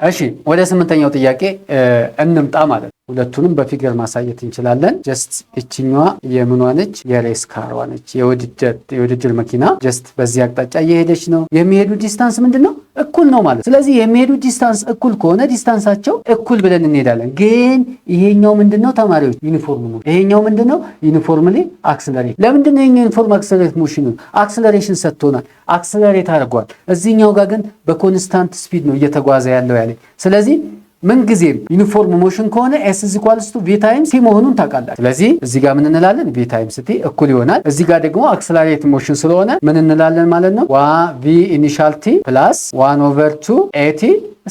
እሺ ወደ ስምንተኛው ጥያቄ እንምጣ ማለት ነው። ሁለቱንም በፊገር ማሳየት እንችላለን። ጀስት እቺኛዋ የምኗ ነች? የሬስ ካሯ ነች። የውድድር መኪና ጀስት በዚህ አቅጣጫ እየሄደች ነው። የሚሄዱ ዲስታንስ ምንድነው? እኩል ነው ማለት። ስለዚህ የሚሄዱ ዲስታንስ እኩል ከሆነ ዲስታንሳቸው እኩል ብለን እንሄዳለን። ግን ይሄኛው ምንድነው ተማሪዎች? ዩኒፎርም ነው። ይሄኛው ምንድነው? ዩኒፎርምሊ አክሰለሬት። ለምንድነው ይሄኛው ዩኒፎርም አክሰለሬት ሞሽን ነው? አክሰለሬሽን ሰጥቶናል፣ አክሰለሬት አድርጓል። እዚህኛው ጋር ግን በኮንስታንት ስፒድ ነው እየተጓዘ ያለው ያለ። ስለዚህ ምንጊዜም ዩኒፎርም ሞሽን ከሆነ ኤስ ኢኳልስ ቱ ቪ ታይምስ ቲ መሆኑን ታውቃላችሁ። ስለዚህ እዚህ ጋር ምን እንላለን? ቪ ታይምስ ቲ እኩል ይሆናል። እዚህ ጋር ደግሞ አክሰለሬት ሞሽን ስለሆነ ምን እንላለን ማለት ነው? ቪ ኢኒሻል ቲ ፕላስ 1/2 ኤቲ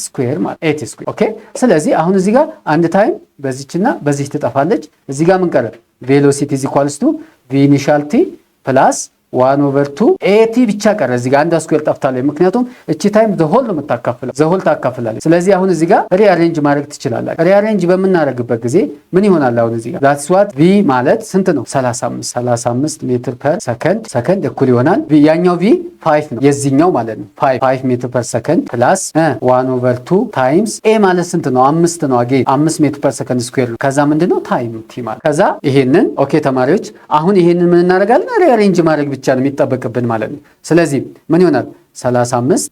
ስኩዌር ማለት ኤቲ ስኩዌር። ኦኬ። ስለዚህ አሁን እዚህ ጋር አንድ ታይም በዚህና በዚህ ትጠፋለች። እዚህ ጋር ምን ቀረ? ቬሎሲቲ ኢኳልስ ቱ ቪ ኢኒሻል ቲ ፕላስ 1/2 ኤቲ ብቻ ቀረ። እዚህ ጋር አንድ ስኩዌር ጠፍታለች። ምክንያቱም እቺ ታይም ዘሆል ነው የምታካፍለው፣ ዘሆል ታካፍላለች። ስለዚህ አሁን እዚህ ጋር ሪአሬንጅ ማድረግ ትችላላችሁ። ሪአሬንጅ በምናደርግበት ጊዜ ምን ይሆናል? አሁን እዚህ ጋር ዛትስ ዋት ቪ ማለት ስንት ነው? 35 ሜትር ፐር ሰከንድ እኩል ይሆናል ያኛው ቪ 5 ነው የዚህኛው ማለት ነው 5 ሜትር ፐር ሰከንድ ፕላስ 1/2 ታይምስ ኤ ማለት ስንት ነው? 5 ነው። አጌን 5 ሜትር ፐር ሰከንድ ስኩዌር ነው። ከዛ ምንድነው ታይም ቲ ማለት ከዛ ይሄንን ኦኬ ተማሪዎች አሁን ይሄንን ምን እናደርጋለን? ሪአሬንጅ ማድረግ ብቻ ነው የሚጠበቅብን ማለት ነው። ስለዚህ ምን ይሆናል? 35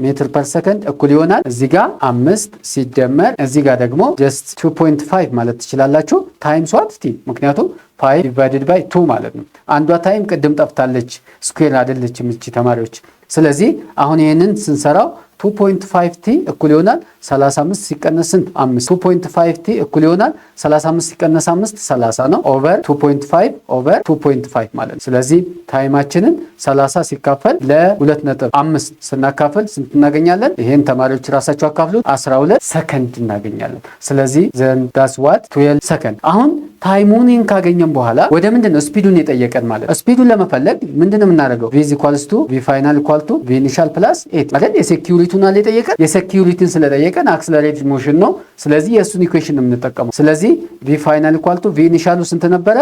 ሜትር ፐር ሰከንድ እኩል ይሆናል እዚህ ጋር 5 ሲደመር እዚህ ጋር ደግሞ ጀስት 2.5 ማለት ትችላላችሁ ታይምስ ዋት ቲ። ምክንያቱም 5 ዲቫይድድ ባይ 2 ማለት ነው። አንዷ ታይም ቅድም ጠፍታለች፣ ስኩዌር አይደለችም እቺ ተማሪዎች። ስለዚህ አሁን ይሄንን ስንሰራው 2.5 ቲ እኩል ይሆናል 35 ሲቀነስ ስንት? 5 2.5 ቲ እኩል ይሆናል 35 ሲቀነስ 5 30 ነው ኦቨር 2.5 ኦቨር 2.5 ማለት ነው። ስለዚህ ታይማችንን 30 ሲካፈል ለ2.5 ስናካፈል ስንት እናገኛለን? ይሄን ተማሪዎች ራሳቸው አካፍሉት 12 ሰከንድ እናገኛለን። ስለዚህ ዘን ዳስ ዋት 12 ሰከንድ። አሁን ታይሙን ካገኘን በኋላ ወደ ምንድነው ስፒዱን የጠየቀን ማለት ነው። ስፒዱን ለመፈለግ ምንድነው የምናደርገው? v ኢኳልስ ቱ v ፋይናል ኢኳል ቱ v ኢኒሻል ፕላስ 8 ማለት የሴኩሪቲውን አለ የጠየቀን። የሴኩሪቲን ስለጠየቀን አክሰለሬትድ ሞሽን ነው። ስለዚህ የእሱን ኢኩዌሽን ነው የምንጠቀመው። ስለዚህ v ፋይናል ኢኳል ቱ v ኢኒሻሉ ስንት ነበረ?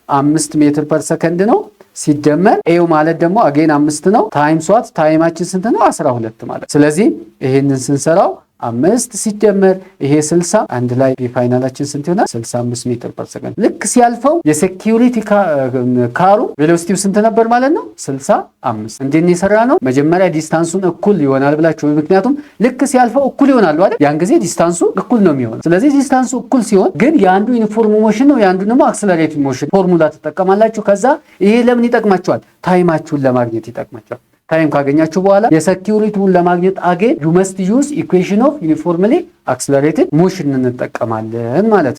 5 ሜትር ፐር ሰከንድ ነው ሲደመር ኤው ማለት ደግሞ አጌን 5 ነው ታይምስ ዋት ታይማችን ስንት ነው? 12 ማለት። ስለዚህ ይሄንን ስንሰራው 5 ሲደመር ይሄ 60 አንድ ላይ ፋይናላችን ስንት ይሆናል? 65 ሜትር ፐር ሰከንድ። ልክ ሲያልፈው የሴኩሪቲ ካሩ ቬሎሲቲው ስንት ነበር ማለት ነው? 65። እንዴት ነው የሰራ ነው? መጀመሪያ ዲስታንሱን እኩል ይሆናል ብላችሁ፣ ምክንያቱም ልክ ሲያልፈው እኩል ይሆናል አይደል? ያን ጊዜ ዲስታንሱ እኩል ነው የሚሆነው። ስለዚህ ዲስታንሱ እኩል ሲሆን ግን የአንዱ ዩኒፎርም ሞሽን ነው የአንዱ ደግሞ አክሰለሬቲቭ ሞሽን ፎርሙላ ትጠቀማላችሁ። ከዛ ይሄ ለምን ይጠቅማችኋል? ታይማችሁን ለማግኘት ይጠቅማችኋል። ታይም ካገኛችሁ በኋላ የሴኩሪቲውን ለማግኘት አጌን ዩ መስት ዩዝ ኢኩዌሽን ኦፍ ዩኒፎርምሊ አክሰለሬትድ ሞሽን እንጠቀማለን ማለት ነው።